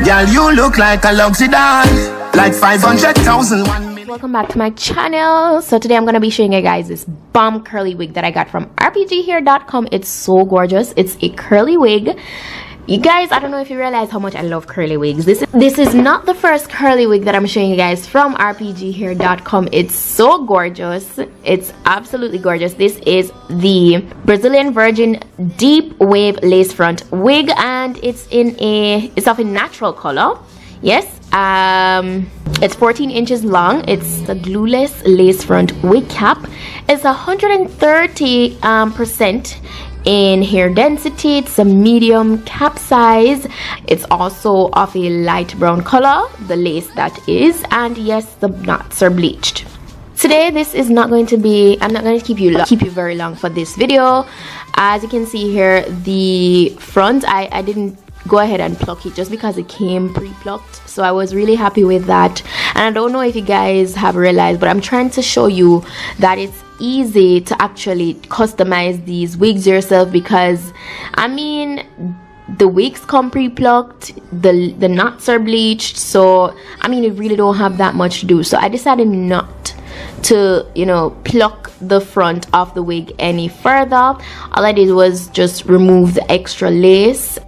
Girl, you look like a luxury doll, like 500,000. Welcome back to my channel. So today I'm going to be showing you guys this bomb curly wig that I got from RPGhair.com. It's so gorgeous. It's a curly wig. You guys, I don't know if you realize how much I love curly wigs. This is not the first curly wig that I'm showing you guys from RPGhair.com. It's so gorgeous. It's absolutely gorgeous. This is the Brazilian Virgin Deep Wave Lace Front wig, and it's of a natural color. Yes. It's 14 inches long. It's the Glueless lace front wig cap. It's 130% in hair density. It's a medium cap size. It's also of a light brown color, the lace that is, and yes, the knots are bleached. Today this is not going to be, I'm not going to keep you very long for this video. As you can see here, the front, I didn't go ahead and pluck it just because it came pre-plucked, so I was really happy with that. And I don't know if you guys have realized, but I'm trying to show you that it's easy to actually customize these wigs yourself, because I mean the wigs come pre-plucked, the knots are bleached, so I mean you really don't have that much to do. So I decided not to, you know, pluck the front of the wig any further. All I did was just remove the extra lace.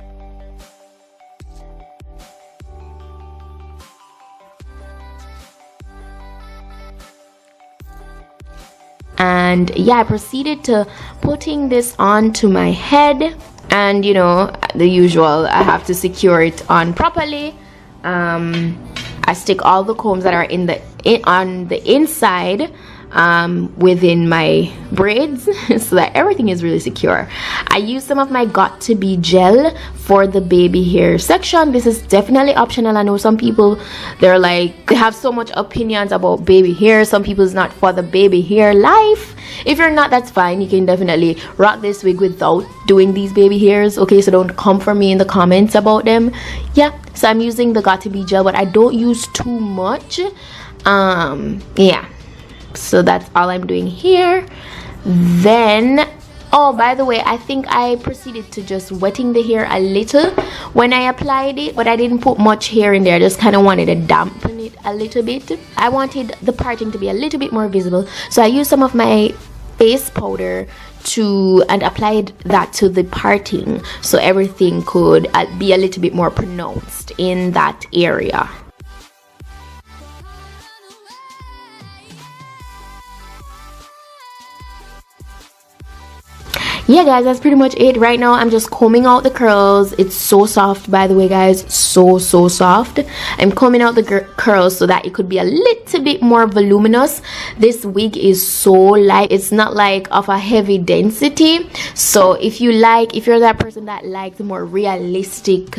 And yeah, I proceeded to putting this onto my head, and you know, the usual, I have to secure it on properly. I stick all the combs that are on the inside within my braids so that everything is really secure. I use some of my Got To Be gel for the baby hair section. This is definitely optional. I know some people, they're like, they have so much opinions about baby hair. Some people is not for the baby hair life. If you're not, that's fine. You can definitely rock this wig without doing these baby hairs, okay? So don't come for me in the comments about them. Yeah, so I'm using the Got To Be gel, but I don't use too much. Yeah, so that's all I'm doing here. Then, oh, by the way, I think I proceeded to just wetting the hair a little when I applied it, but I didn't put much hair in there. I just kind of wanted to dampen it a little bit. I wanted the parting to be a little bit more visible, so I used some of my face powder and applied that to the parting so everything could be a little bit more pronounced in that area. Yeah guys, that's pretty much it. Right now I'm just combing out the curls. It's so soft, by the way guys, so soft. I'm combing out the curls so that it could be a little bit more voluminous. This wig is so light, it's not like of a heavy density. So if you're that person that likes the more realistic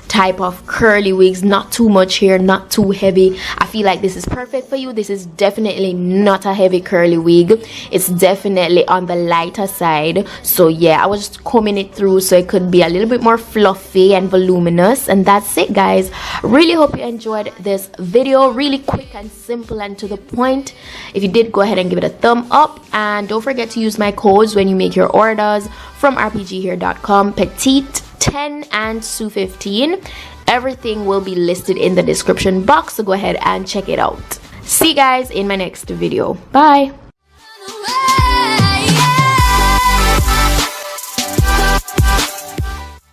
type of curly wigs, not too much hair, not too heavy, I feel like this is perfect for you. This is definitely not a heavy curly wig. It's definitely on the lighter side. So yeah, I was just combing it through so it could be a little bit more fluffy and voluminous. And that's it guys. Really hope you enjoyed this video. Really quick and simple and to the point. If you did, go ahead and give it a thumb up, and don't forget to use my codes when you make your orders from RPGhair.com, Petite 10 and Sue 15. Everything will be listed in the description box, so go ahead and check it out. See you guys in my next video. Bye.